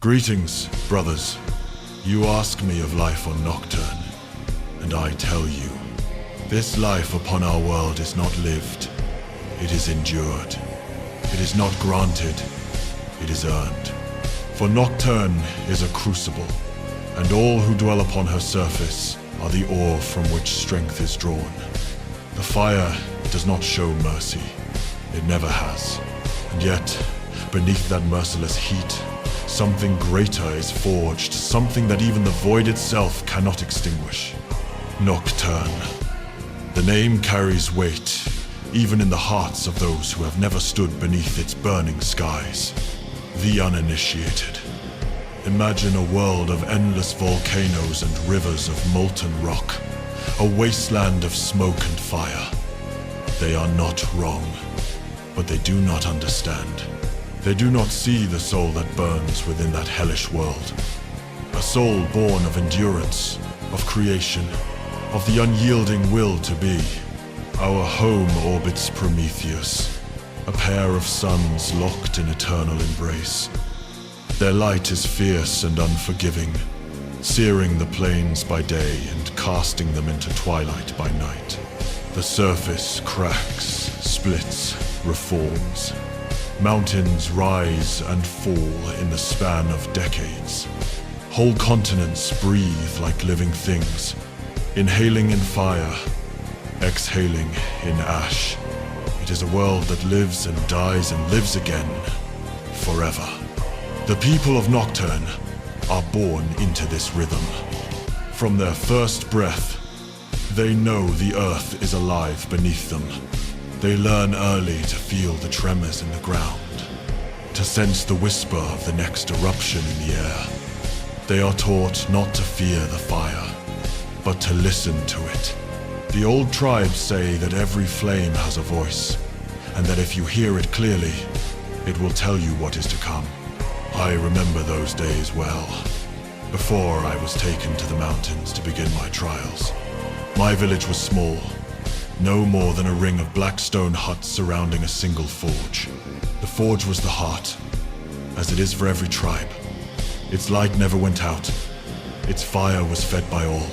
Greetings, brothers. You ask me of life on Nocturne, and I tell you, this life upon our world is not lived, it is endured. It is not granted, it is earned. For Nocturne is a crucible, and all who dwell upon her surface are the ore from which strength is drawn. The fire does not show mercy, it never has. And yet, beneath that merciless heat, something greater is forged, something that even the void itself cannot extinguish. Nocturne. The name carries weight, even in the hearts of those who have never stood beneath its burning skies. The uninitiated. Imagine a world of endless volcanoes and rivers of molten rock, a wasteland of smoke and fire. They are not wrong, but they do not understand. They do not see the soul that burns within that hellish world. A soul born of endurance, of creation, of the unyielding will to be. Our home orbits Prometheus, a pair of suns locked in eternal embrace. Their light is fierce and unforgiving, searing the plains by day and casting them into twilight by night. The surface cracks, splits, reforms. Mountains rise and fall in the span of decades. Whole continents breathe like living things, inhaling in fire, exhaling in ash. It is a world that lives and dies and lives again, forever. The people of Nocturne are born into this rhythm. From their first breath, they know the earth is alive beneath them. They learn early to feel the tremors in the ground, to sense the whisper of the next eruption in the air. They are taught not to fear the fire, but to listen to it. The old tribes say that every flame has a voice, and that if you hear it clearly, it will tell you what is to come. I remember those days well, before I was taken to the mountains to begin my trials. My village was small, no more than a ring of black stone huts surrounding a single forge. The forge was the heart, as it is for every tribe. Its light never went out. Its fire was fed by all,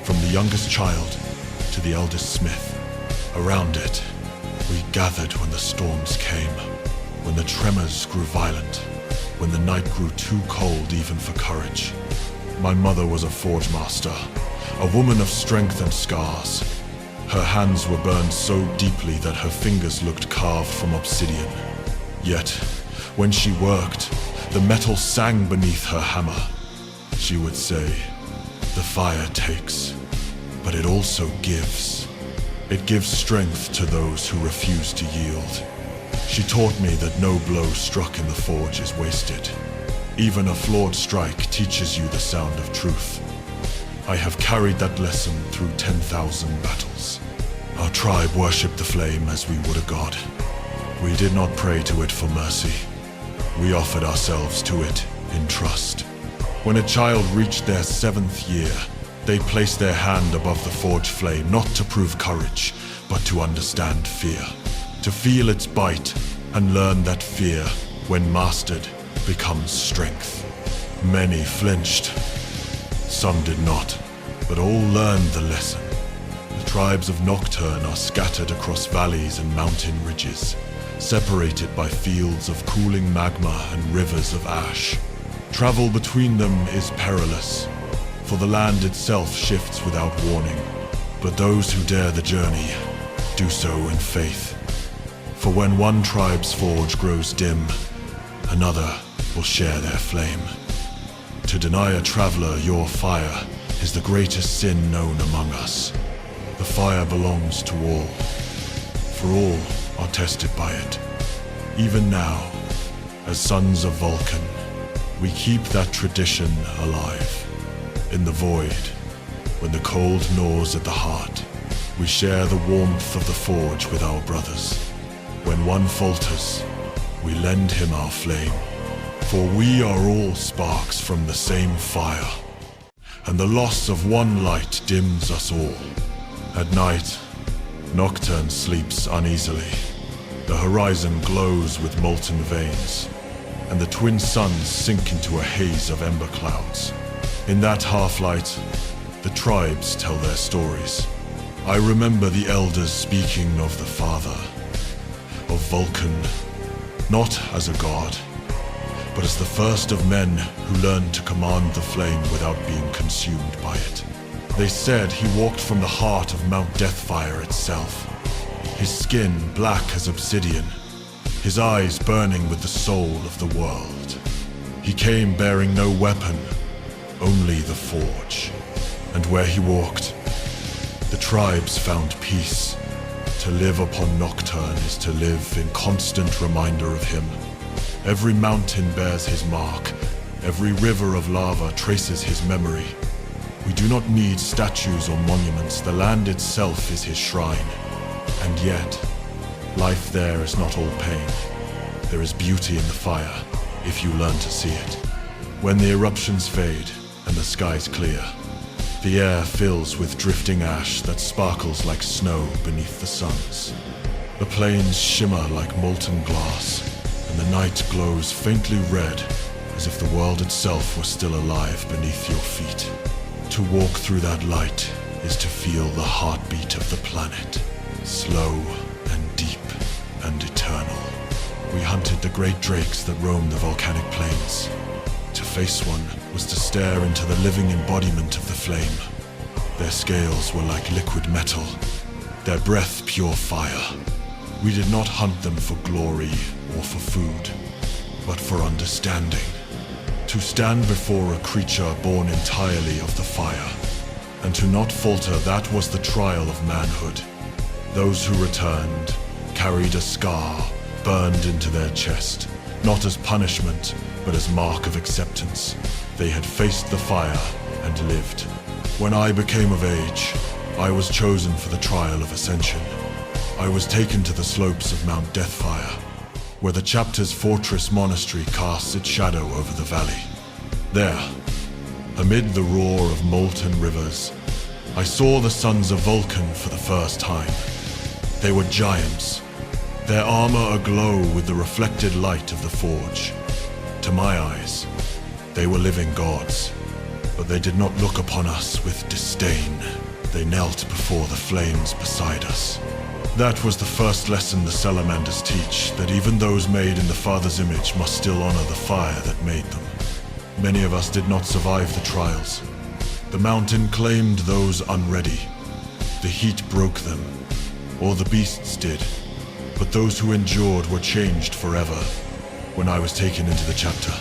from the youngest child to the eldest smith. Around it, we gathered when the storms came, when the tremors grew violent, when the night grew too cold even for courage. My mother was a forge master, a woman of strength and scars. Her hands were burned so deeply that her fingers looked carved from obsidian. Yet, when she worked, the metal sang beneath her hammer. She would say, "The fire takes, but it also gives. It gives strength to those who refuse to yield." She taught me that no blow struck in the forge is wasted. Even a flawed strike teaches you the sound of truth. I have carried that lesson through 10,000 battles. Our tribe worshipped the flame as we would a god. We did not pray to it for mercy. We offered ourselves to it in trust. When a child reached their 7th year, they placed their hand above the forge flame, not to prove courage, but to understand fear. To feel its bite and learn that fear, when mastered, becomes strength. Many flinched. Some did not, but all learned the lesson. The tribes of Nocturne are scattered across valleys and mountain ridges, separated by fields of cooling magma and rivers of ash. Travel between them is perilous, for the land itself shifts without warning. But those who dare the journey do so in faith. For when one tribe's forge grows dim, another will share their flame. To deny a traveler your fire is the greatest sin known among us. The fire belongs to all, for all are tested by it. Even now, as sons of Vulcan, we keep that tradition alive. In the void, when the cold gnaws at the heart, we share the warmth of the forge with our brothers. When one falters, we lend him our flame. For we are all sparks from the same fire, and the loss of one light dims us all. At night, Nocturne sleeps uneasily. The horizon glows with molten veins. and the twin suns sink into a haze of ember clouds. In that half-light, the tribes tell their stories. I remember the elders speaking of the Father, of Vulcan, not as a god, but as the first of men who learned to command the flame without being consumed by it. They said he walked from the heart of Mount Deathfire itself, his skin black as obsidian, his eyes burning with the soul of the world. He came bearing no weapon, only the forge. And where he walked, the tribes found peace. To live upon Nocturne is to live in constant reminder of him. Every mountain bears his mark. Every river of lava traces his memory. We do not need statues or monuments. The land itself is his shrine. And yet, life there is not all pain. There is beauty in the fire, if you learn to see it. When the eruptions fade and the skies clear, the air fills with drifting ash that sparkles like snow beneath the suns. The plains shimmer like molten glass, and the night glows faintly red, as if the world itself were still alive beneath your feet. To walk through that light is to feel the heartbeat of the planet, slow and deep and eternal. We hunted the great drakes that roam the volcanic plains. To face one was to stare into the living embodiment of the flame. Their scales were like liquid metal, their breath pure fire. We did not hunt them for glory or for food, but for understanding. To stand before a creature born entirely of the fire, and to not falter, that was the trial of manhood. Those who returned carried a scar burned into their chest, not as punishment, but as mark of acceptance. They had faced the fire and lived. When I became of age, I was chosen for the trial of ascension. I was taken to the slopes of Mount Deathfire, where the chapter's fortress monastery casts its shadow over the valley. There, amid the roar of molten rivers, I saw the sons of Vulcan for the first time. They were giants, their armor aglow with the reflected light of the forge. To my eyes, they were living gods, but they did not look upon us with disdain. They knelt before the flames beside us. That was the first lesson the Salamanders teach, that even those made in the Father's image must still honor the fire that made them. Many of us did not survive the trials. The mountain claimed those unready. The heat broke them, or the beasts did. But those who endured were changed forever. When I was taken into the chapter,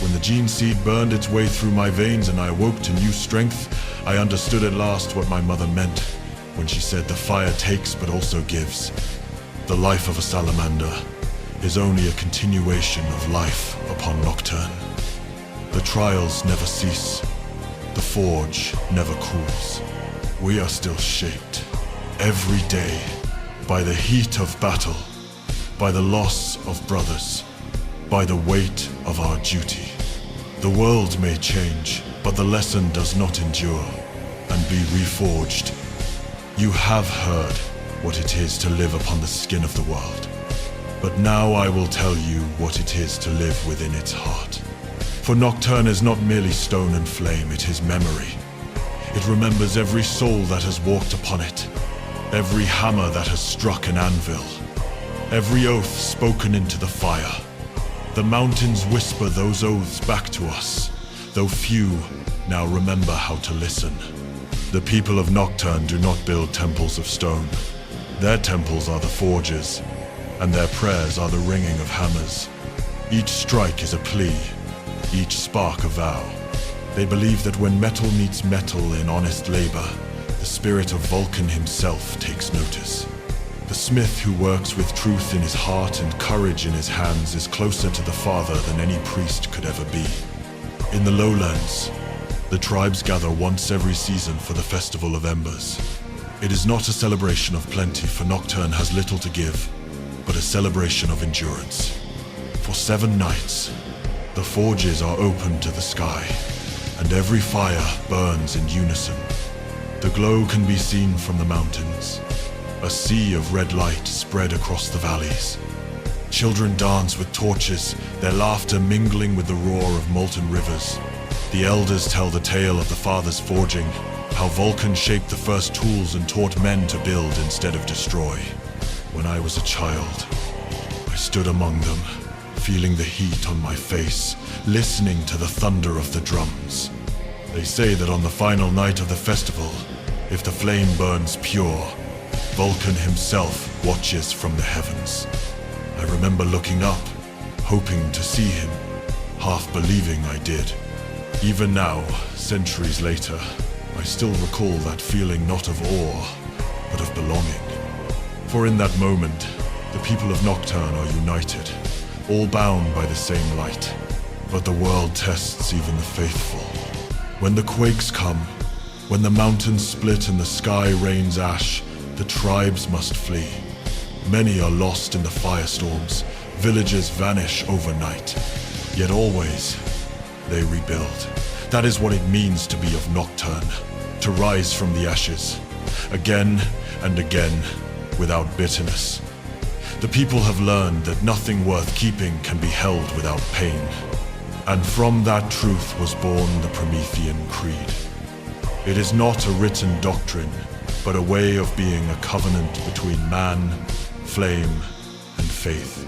when the gene seed burned its way through my veins and I awoke to new strength, I understood at last what my mother meant when she said the fire takes but also gives. The life of a salamander is only a continuation of life upon Nocturne. The trials never cease. The forge never cools. We are still shaped, every day, by the heat of battle, by the loss of brothers, by the weight of our duty. The world may change, but the lesson does not endure and be reforged. You have heard what it is to live upon the skin of the world, but now I will tell you what it is to live within its heart. For Nocturne is not merely stone and flame, it is memory. It remembers every soul that has walked upon it, every hammer that has struck an anvil, every oath spoken into the fire. The mountains whisper those oaths back to us, though few now remember how to listen. The people of Nocturne do not build temples of stone. Their temples are the forges, and their prayers are the ringing of hammers. Each strike is a plea, each spark a vow. They believe that when metal meets metal in honest labor, the spirit of Vulcan himself takes notice. The smith who works with truth in his heart and courage in his hands is closer to the Father than any priest could ever be. In the lowlands, the tribes gather once every season for the Festival of Embers. It is not a celebration of plenty, for Nocturne has little to give, but a celebration of endurance. For 7 nights, the forges are open to the sky, and every fire burns in unison. The glow can be seen from the mountains, a sea of red light spread across the valleys. Children dance with torches, their laughter mingling with the roar of molten rivers. The elders tell the tale of the father's forging, how Vulcan shaped the first tools and taught men to build instead of destroy. When I was a child, I stood among them, feeling the heat on my face, listening to the thunder of the drums. They say that on the final night of the festival, if the flame burns pure, Vulcan himself watches from the heavens. I remember looking up, hoping to see him, half believing I did. Even now, centuries later, I still recall that feeling not of awe, but of belonging. For in that moment, the people of Nocturne are united, all bound by the same light. But the world tests even the faithful. When the quakes come, when the mountains split and the sky rains ash, the tribes must flee. Many are lost in the firestorms, villages vanish overnight. Yet always, they rebuild. That is what it means to be of Nocturne, to rise from the ashes, again and again, without bitterness. The people have learned that nothing worth keeping can be held without pain. And from that truth was born the Promethean Creed. It is not a written doctrine, but a way of being a covenant between man, flame, and faith.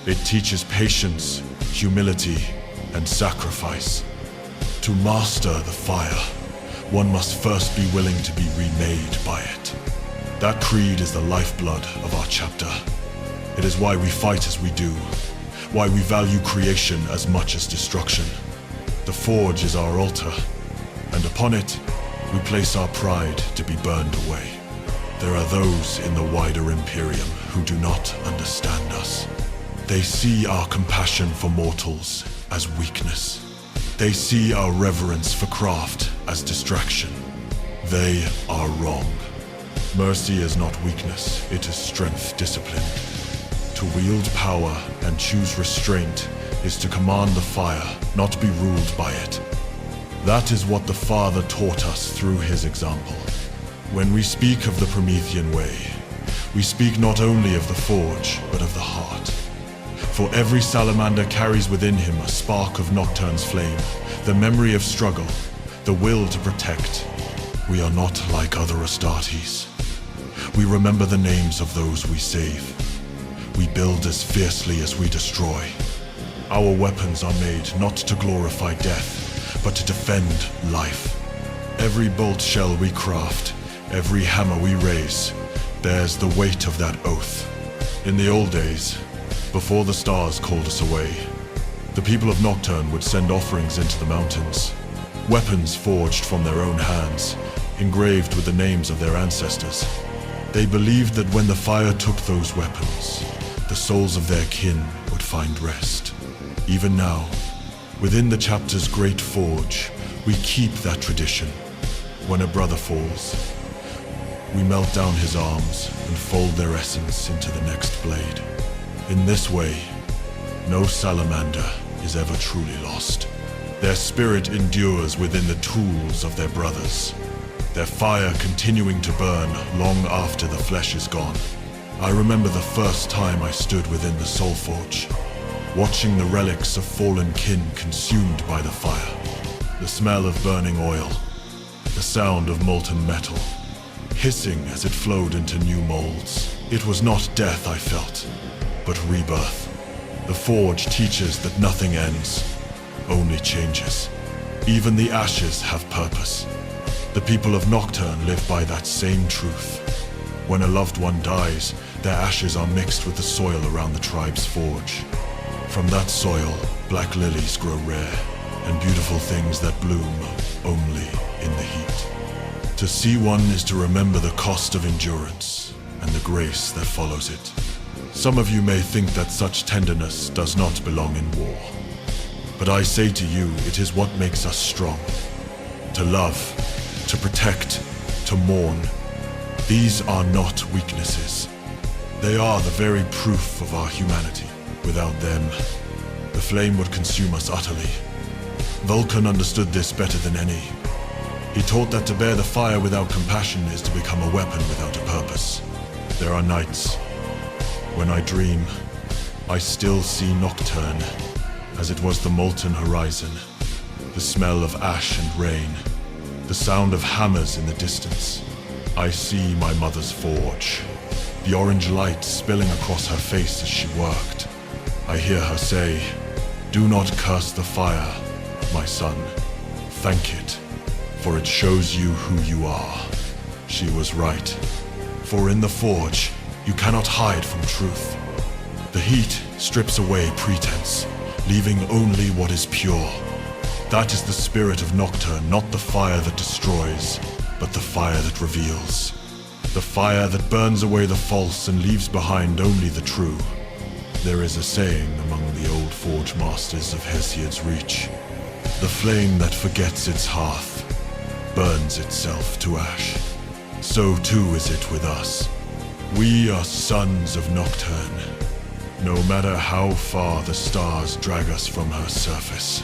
It teaches patience, humility, and sacrifice. To master the fire, one must first be willing to be remade by it. That creed is the lifeblood of our chapter. It is why we fight as we do, why we value creation as much as destruction. The forge is our altar, and upon it, we place our pride to be burned away. There are those in the wider Imperium who do not understand us. They see our compassion for mortals as weakness. They see our reverence for craft as distraction. They are wrong. Mercy is not weakness, it is strength disciplined. To wield power and choose restraint is to command the fire, not be ruled by it. That is what the Father taught us through his example. When we speak of the Promethean way, we speak not only of the forge, but of the heart. For every salamander carries within him a spark of Nocturne's flame, the memory of struggle, the will to protect. We are not like other Astartes. We remember the names of those we save. We build as fiercely as we destroy. Our weapons are made not to glorify death, but to defend life. Every bolt shell we craft, every hammer we raise, bears the weight of that oath. In the old days, before the stars called us away, the people of Nocturne would send offerings into the mountains. Weapons forged from their own hands, engraved with the names of their ancestors. They believed that when the fire took those weapons, the souls of their kin would find rest. Even now, within the chapter's great forge, we keep that tradition. When a brother falls, we melt down his arms and fold their essence into the next blade. In this way, no salamander is ever truly lost. Their spirit endures within the tools of their brothers, their fire continuing to burn long after the flesh is gone. I remember the first time I stood within the Soul Forge, watching the relics of fallen kin consumed by the fire. The smell of burning oil, the sound of molten metal, hissing as it flowed into new molds. It was not death I felt, but rebirth. The forge teaches that nothing ends, only changes. Even the ashes have purpose. The people of Nocturne live by that same truth. When a loved one dies, their ashes are mixed with the soil around the tribe's forge. From that soil, black lilies grow rare, and beautiful things that bloom only in the heat. To see one is to remember the cost of endurance and the grace that follows it. Some of you may think that such tenderness does not belong in war. But I say to you, it is what makes us strong. To love, to protect, to mourn. These are not weaknesses. They are the very proof of our humanity. Without them, the flame would consume us utterly. Vulcan understood this better than any. He taught that to bear the fire without compassion is to become a weapon without a purpose. There are nights when I dream I still see Nocturne, as it was the molten horizon, the smell of ash and rain, the sound of hammers in the distance. I see my mother's forge, the orange light spilling across her face as she worked. I hear her say, "Do not curse the fire, my son. Thank it, for it shows you who you are." She was right, for in the forge, you cannot hide from truth. The heat strips away pretense, leaving only what is pure. That is the spirit of Nocturne, not the fire that destroys, but the fire that reveals. The fire that burns away the false and leaves behind only the true. There is a saying among the old forge masters of Hesiod's Reach. The flame that forgets its hearth burns itself to ash. So too is it with us. We are sons of Nocturne, no matter how far the stars drag us from her surface.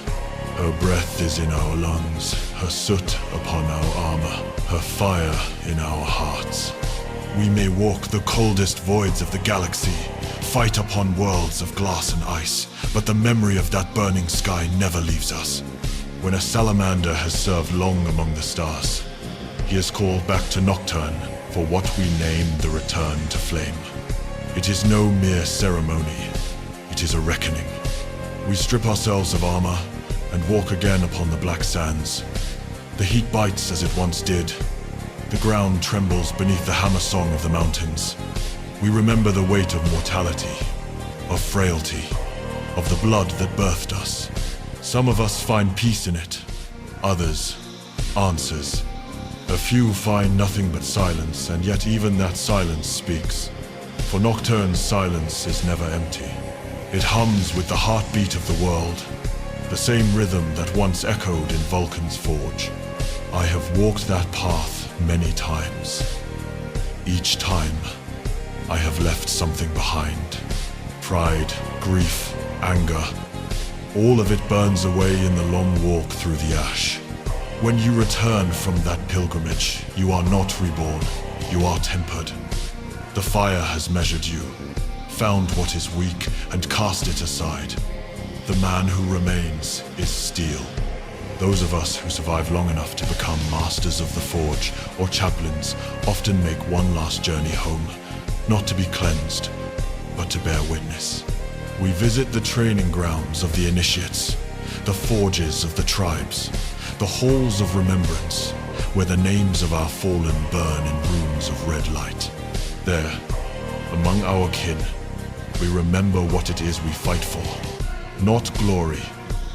Her breath is in our lungs, her soot upon our armor, her fire in our hearts. We may walk the coldest voids of the galaxy, fight upon worlds of glass and ice, but the memory of that burning sky never leaves us. When a salamander has served long among the stars, he is called back to Nocturne for what we name the return to flame. It is no mere ceremony, it is a reckoning. We strip ourselves of armor and walk again upon the black sands. The heat bites as it once did. The ground trembles beneath the hammer song of the mountains. We remember the weight of mortality, of frailty, of the blood that birthed us. Some of us find peace in it, others, answers. A few find nothing but silence, and yet even that silence speaks. For Nocturne's silence is never empty. It hums with the heartbeat of the world, the same rhythm that once echoed in Vulcan's forge. I have walked that path many times. Each time, I have left something behind. Pride, grief, anger. All of it burns away in the long walk through the ash. When you return from that pilgrimage, you are not reborn, you are tempered. The fire has measured you, found what is weak, and cast it aside. The man who remains is steel. Those of us who survive long enough to become masters of the forge or chaplains often make one last journey home, not to be cleansed, but to bear witness. We visit the training grounds of the initiates, the forges of the tribes, the halls of remembrance, where the names of our fallen burn in runes of red light. There, among our kin, we remember what it is we fight for. Not glory,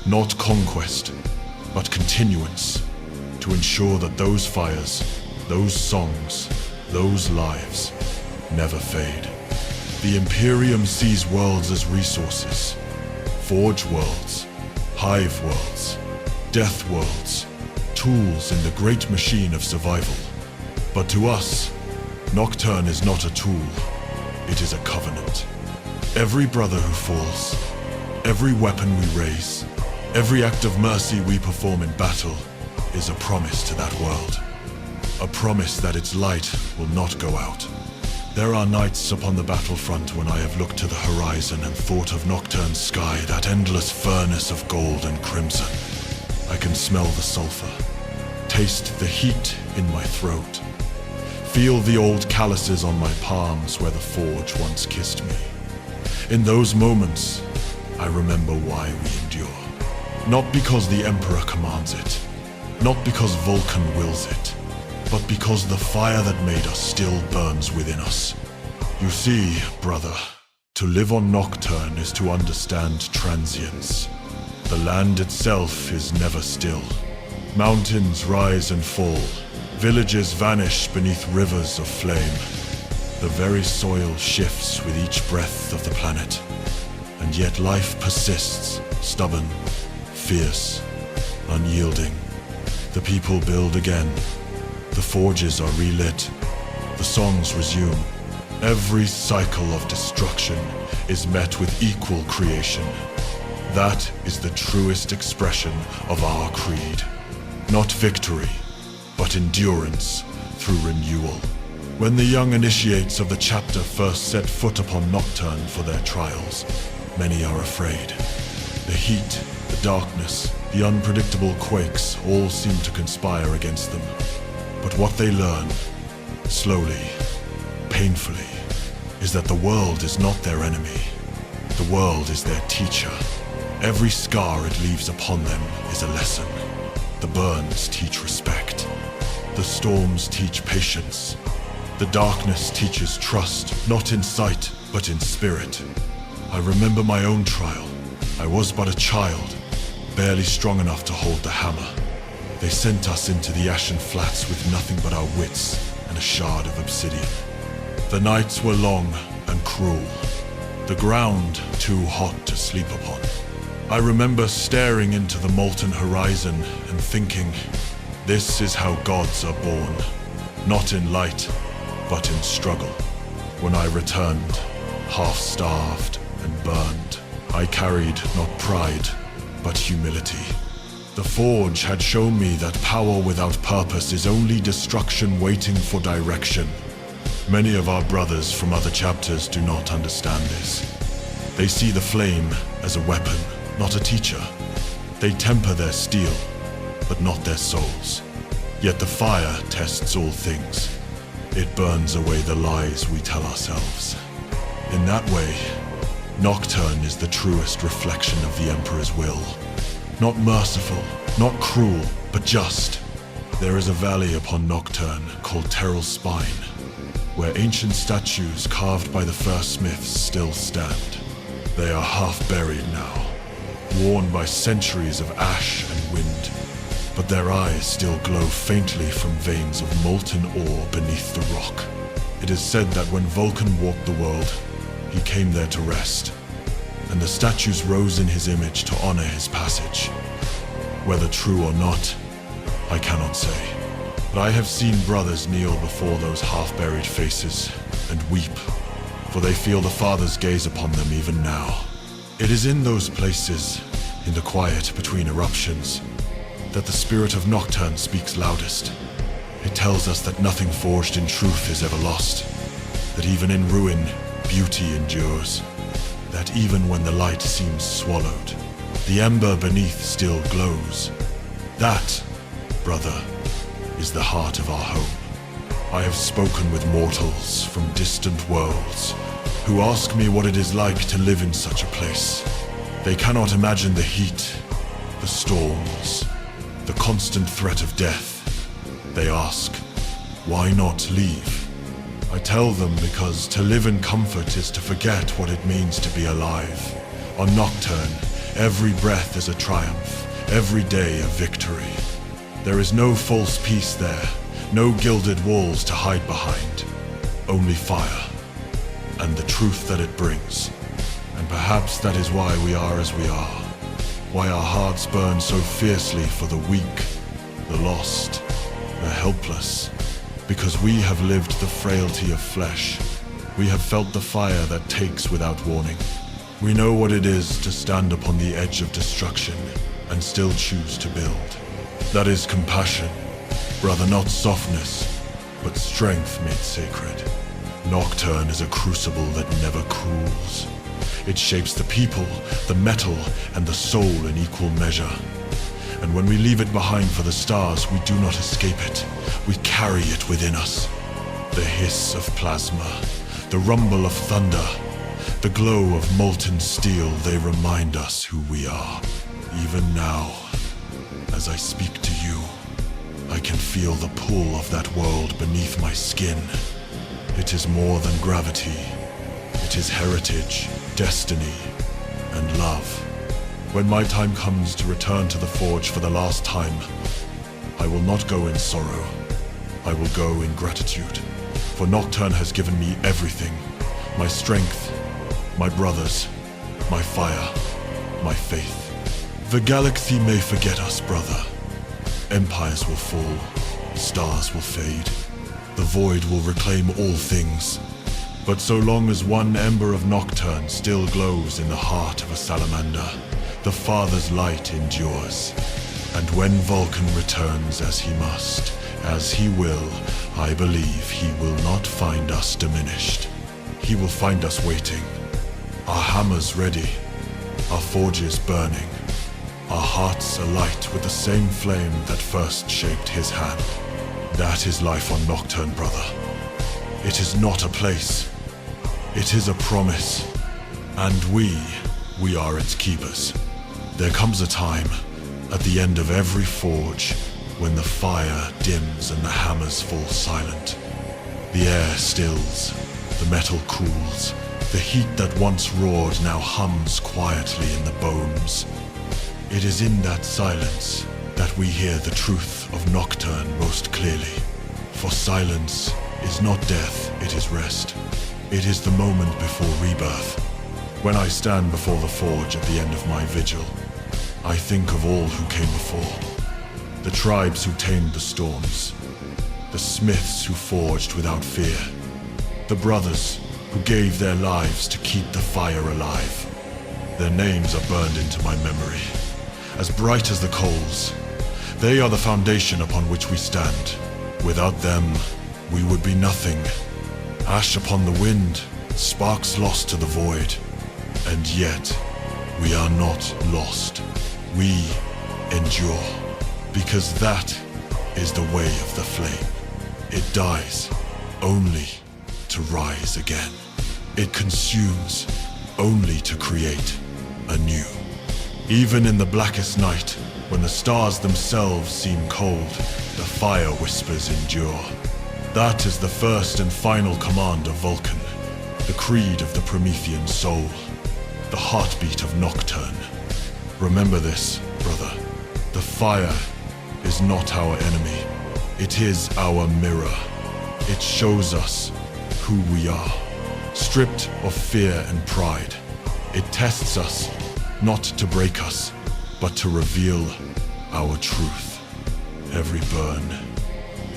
not conquest, but continuance, to ensure that those fires, those songs, those lives never fade. The Imperium sees worlds as resources. Forge worlds, hive worlds, death worlds, tools in the great machine of survival. But to us, Nocturne is not a tool, it is a covenant. Every brother who falls, every weapon we raise, every act of mercy we perform in battle is a promise to that world. A promise that its light will not go out. There are nights upon the battlefront when I have looked to the horizon and thought of Nocturne's sky, that endless furnace of gold and crimson. I can smell the sulfur, taste the heat in my throat, feel the old calluses on my palms where the forge once kissed me. In those moments, I remember why we endure. Not because the Emperor commands it, not because Vulcan wills it, but because the fire that made us still burns within us. You see, brother, to live on Nocturne is to understand transience. The land itself is never still. Mountains rise and fall. Villages vanish beneath rivers of flame. The very soil shifts with each breath of the planet. And yet life persists, stubborn, fierce, unyielding. The people build again. The forges are relit. The songs resume. Every cycle of destruction is met with equal creation. That is the truest expression of our creed. Not victory, but endurance through renewal. When the young initiates of the chapter first set foot upon Nocturne for their trials, many are afraid. The heat, the darkness, the unpredictable quakes all seem to conspire against them. But what they learn, slowly, painfully, is that the world is not their enemy. The world is their teacher. Every scar it leaves upon them is a lesson. The burns teach respect. The storms teach patience. The darkness teaches trust, not in sight, but in spirit. I remember my own trial. I was but a child, barely strong enough to hold the hammer. They sent us into the ashen flats with nothing but our wits and a shard of obsidian. The nights were long and cruel. The ground too hot to sleep upon. I remember staring into the molten horizon and thinking, this is how gods are born, not in light, but in struggle. When I returned, half-starved and burned, I carried not pride, but humility. The Forge had shown me that power without purpose is only destruction waiting for direction. Many of our brothers from other chapters do not understand this. They see the flame as a weapon, not a teacher. They temper their steel, but not their souls. Yet the fire tests all things. It burns away the lies we tell ourselves. In that way, Nocturne is the truest reflection of the Emperor's will. Not merciful, not cruel, but just. There is a valley upon Nocturne called Terrell's Spine, where ancient statues carved by the first smiths still stand. They are half buried now, worn by centuries of ash and wind, but their eyes still glow faintly from veins of molten ore beneath the rock. It is said that when Vulcan walked the world, he came there to rest, and the statues rose in his image to honor his passage. Whether true or not, I cannot say. But I have seen brothers kneel before those half-buried faces and weep, for they feel the Father's gaze upon them even now. It is in those places, in the quiet between eruptions, that the spirit of Nocturne speaks loudest. It tells us that nothing forged in truth is ever lost, that even in ruin, beauty endures, that even when the light seems swallowed, the ember beneath still glows. That, brother, is the heart of our home. I have spoken with mortals from distant worlds who ask me what it is like to live in such a place. They cannot imagine the heat, the storms, the constant threat of death. They ask, why not leave? I tell them because to live in comfort is to forget what it means to be alive. On Nocturne, every breath is a triumph, every day a victory. There is no false peace there, no gilded walls to hide behind. Only fire, and the truth that it brings. And perhaps that is why we are as we are. Why our hearts burn so fiercely for the weak, the lost, the helpless. Because we have lived the frailty of flesh. We have felt the fire that takes without warning. We know what it is to stand upon the edge of destruction and still choose to build. That is compassion, brother, not softness, but strength made sacred. Nocturne is a crucible that never cools. It shapes the people, the metal, and the soul in equal measure. And when we leave it behind for the stars, we do not escape it. We carry it within us. The hiss of plasma, the rumble of thunder, the glow of molten steel, they remind us who we are. Even now, as I speak to you, I can feel the pull of that world beneath my skin. It is more than gravity. It is heritage, destiny, and love. When my time comes to return to the Forge for the last time, I will not go in sorrow. I will go in gratitude. For Nocturne has given me everything. My strength, my brothers, my fire, my faith. The galaxy may forget us, brother. Empires will fall, stars will fade. The void will reclaim all things. But so long as one ember of Nocturne still glows in the heart of a salamander, the Father's light endures. And when Vulcan returns as he must, as he will, I believe he will not find us diminished. He will find us waiting, Our hammers ready, our forges burning, our hearts alight with the same flame that first shaped his hand. That is life on Nocturne, brother. It is not a place. It is a promise. And we are its keepers. There comes a time, at the end of every forge, when the fire dims and the hammers fall silent. The air stills, the metal cools, the heat that once roared now hums quietly in the bones. It is in that silence that we hear the truth of Nocturne most clearly. For silence is not death, it is rest. It is the moment before rebirth. When I stand before the forge at the end of my vigil, I think of all who came before. The tribes who tamed the storms. The smiths who forged without fear. The brothers who gave their lives to keep the fire alive. Their names are burned into my memory, as bright as the coals. They are the foundation upon which we stand. Without them, we would be nothing. Ash upon the wind, sparks lost to the void. And yet, we are not lost. We endure. Because that is the way of the flame. It dies only to rise again. It consumes only to create anew. Even in the blackest night, when the stars themselves seem cold, the fire whispers endure. That is the first and final command of Vulcan, the creed of the Promethean soul, the heartbeat of Nocturne. Remember this, brother. The fire is not our enemy. It is our mirror. It shows us who we are, stripped of fear and pride. It tests us, not to break us, but to reveal our truth. Every burn,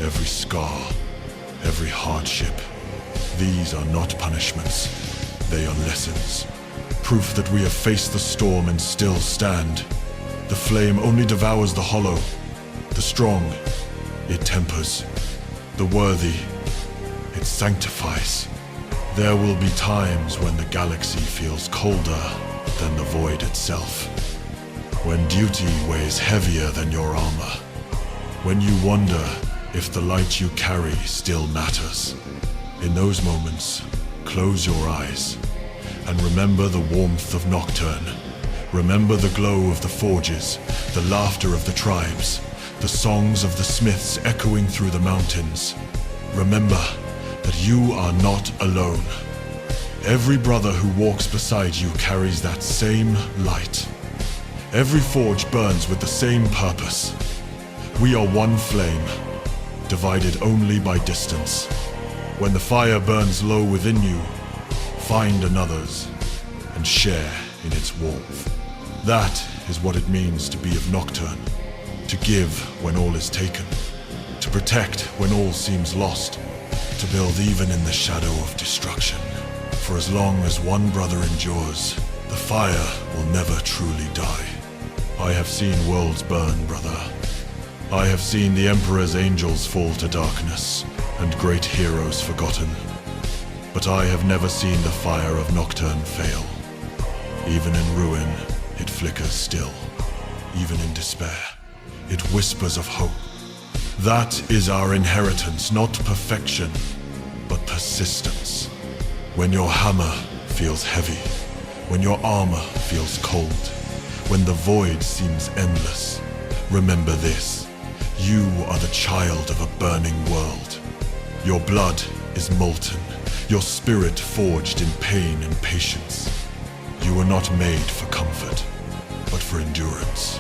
every scar, every hardship. These are not punishments. They are lessons. Proof that we have faced the storm and still stand. The flame only devours the hollow. The strong, it tempers. The worthy, it sanctifies. There will be times when the galaxy feels colder than the void itself. When duty weighs heavier than your armor. When you wonder if the light you carry still matters. In those moments, close your eyes and remember the warmth of Nocturne. Remember the glow of the forges, the laughter of the tribes, the songs of the smiths echoing through the mountains. Remember that you are not alone. Every brother who walks beside you carries that same light. Every forge burns with the same purpose. We are one flame, divided only by distance. When the fire burns low within you, find another's and share in its warmth. That is what it means to be of Nocturne. To give when all is taken. To protect when all seems lost. To build even in the shadow of destruction. For as long as one brother endures, the fire will never truly die. I have seen worlds burn, brother. I have seen the Emperor's angels fall to darkness, and great heroes forgotten. But I have never seen the fire of Nocturne fail. Even in ruin, it flickers still. Even in despair, it whispers of hope. That is our inheritance, not perfection, but persistence. When your hammer feels heavy, when your armor feels cold, when the void seems endless, remember this. You are the child of a burning world. Your blood is molten, your spirit forged in pain and patience. You were not made for comfort, but for endurance.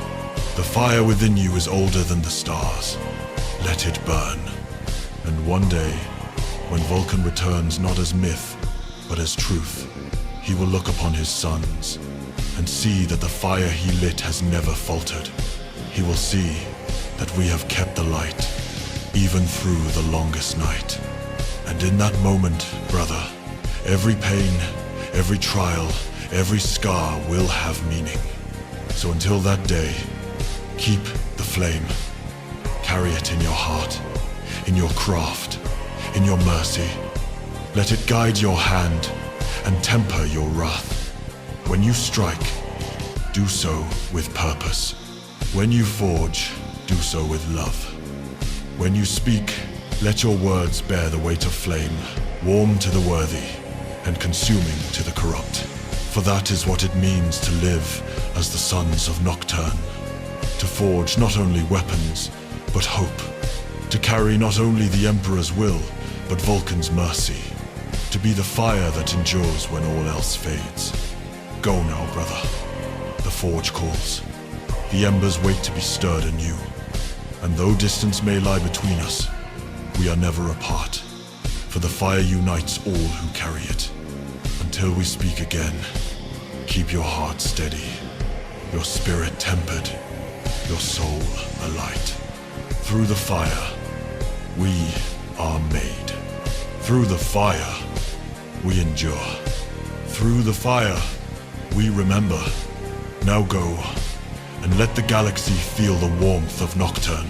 The fire within you is older than the stars. Let it burn. And one day, when Vulcan returns not as myth, but as truth, he will look upon his sons and see that the fire he lit has never faltered. He will see that we have kept the light, even through the longest night. And in that moment, brother, every pain, every trial, every scar will have meaning. So until that day, keep the flame. Carry it in your heart, in your craft, in your mercy. Let it guide your hand and temper your wrath. When you strike, do so with purpose. When you forge, do so with love. When you speak, let your words bear the weight of flame, warm to the worthy, and consuming to the corrupt. For that is what it means to live as the sons of Nocturne. To forge not only weapons, but hope. To carry not only the Emperor's will, but Vulcan's mercy. To be the fire that endures when all else fades. Go now, brother. The forge calls. The embers wait to be stirred anew. And though distance may lie between us, we are never apart. For the fire unites all who carry it. Until we speak again, keep your heart steady, your spirit tempered, your soul alight. Through the fire, we are made. Through the fire, we endure. Through the fire, we remember. Now go, and let the galaxy feel the warmth of Nocturne.